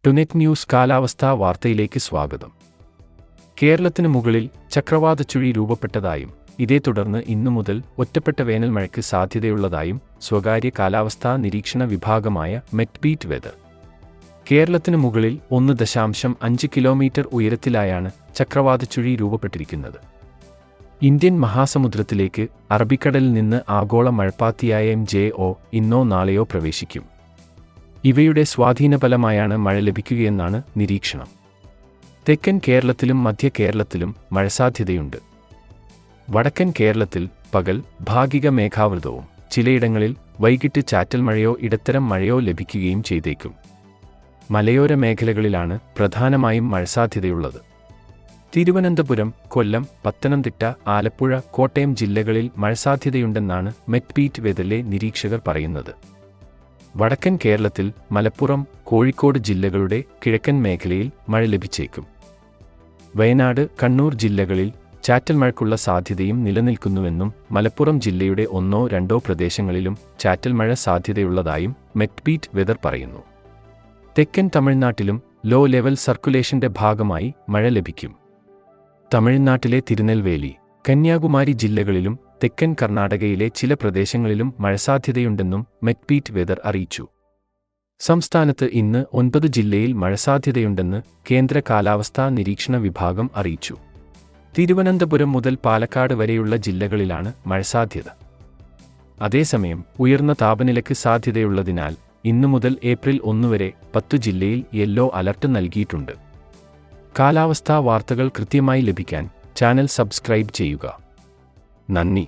ടുനെറ്റ് news കാലാവസ്ഥാ വാർത്തയിലേക്ക് സ്വാഗതം. കേരളത്തിന് മുകളിൽ ചക്രവാതച്ചുഴി രൂപപ്പെട്ടതായും ഇതേ തുടർന്ന് ഇന്നു മുതൽ ഒറ്റപ്പെട്ട വേനൽ മഴയ്ക്ക് സാധ്യതയുള്ളതായും സ്വകാര്യ കാലാവസ്ഥാ നിരീക്ഷണ വിഭാഗമായ മെറ്റ്ബീറ്റ് വെതർ. കേരളത്തിന് മുകളിൽ 1.5 കിലോമീറ്റർ ഉയരത്തിലായാണ് ചക്രവാതച്ചുഴി രൂപപ്പെട്ടിരിക്കുന്നത്. ഇന്ത്യൻ മഹാസമുദ്രത്തിലേക്ക് അറബിക്കടലിൽ നിന്ന് ആഗോള മഴപ്പാത്തിയായ MJO ഇന്നോ നാളെയോ പ്രവേശിക്കും. ഇവയുടെ സ്വാധീനഫലമായാണ് മഴ ലഭിക്കുകയെന്നാണ് നിരീക്ഷണം. തെക്കൻ കേരളത്തിലും മധ്യ കേരളത്തിലും മഴ സാധ്യതയുണ്ട്. വടക്കൻ കേരളത്തിൽ പകൽ ഭാഗിക മേഘാവൃതവും ചിലയിടങ്ങളിൽ വൈകിട്ട് ചാറ്റൽ മഴയോ ഇടത്തരം മഴയോ ലഭിക്കുകയും ചെയ്തേക്കും. മലയോര മേഖലകളിലാണ് പ്രധാനമായും മഴ സാധ്യതയുള്ളത്. തിരുവനന്തപുരം, കൊല്ലം, പത്തനംതിട്ട, ആലപ്പുഴ, കോട്ടയം ജില്ലകളിൽ മഴ സാധ്യതയുണ്ടെന്നാണ് മെറ്റ്ബീറ്റ് വെതറിലെ നിരീക്ഷകർ പറയുന്നത്. വടക്കൻ കേരളത്തിൽ മലപ്പുറം, കോഴിക്കോട് ജില്ലകളുടെ കിഴക്കൻ മേഖലയിൽ മഴ ലഭിച്ചേക്കും. വയനാട്, കണ്ണൂർ ജില്ലകളിൽ ചാറ്റൽ മഴയ്ക്കുള്ള സാധ്യതയും നിലനിൽക്കുന്നുവെന്നും മലപ്പുറം ജില്ലയുടെ 1-2 പ്രദേശങ്ങളിലും ചാറ്റൽ മഴ സാധ്യതയുള്ളതായും മെറ്റ്ബീറ്റ് വെതർ പറയുന്നു. തെക്കൻ തമിഴ്നാട്ടിലും ലോ ലെവൽ സർക്കുലേഷന്റെ ഭാഗമായി മഴ ലഭിക്കും. തമിഴ്നാട്ടിലെ തിരുനെൽവേലി, കന്യാകുമാരി ജില്ലകളിലും തെക്കൻ കർണാടകയിലെ ചില പ്രദേശങ്ങളിലും മഴ സാധ്യതയുണ്ടെന്നും മെറ്റ്ബീറ്റ് വെതർ അറിയിച്ചു. സംസ്ഥാനത്ത് ഇന്ന് 9 ജില്ലയിൽ മഴ സാധ്യതയുണ്ടെന്ന് കേന്ദ്ര കാലാവസ്ഥാ നിരീക്ഷണ വിഭാഗം അറിയിച്ചു. തിരുവനന്തപുരം മുതൽ പാലക്കാട് വരെയുള്ള ജില്ലകളിലാണ് മഴ സാധ്യത. അതേസമയം ഉയർന്ന താപനിലയ്ക്ക് സാധ്യതയുള്ളതിനാൽ ഇന്നു മുതൽ ഏപ്രിൽ 1 വരെ 10 ജില്ലയിൽ യെല്ലോ അലർട്ട് നൽകിയിട്ടുണ്ട്. കാലാവസ്ഥാ വാർത്തകൾ കൃത്യമായി ലഭിക്കാൻ ചാനൽ സബ്സ്ക്രൈബ് ചെയ്യുക. നന്ദി.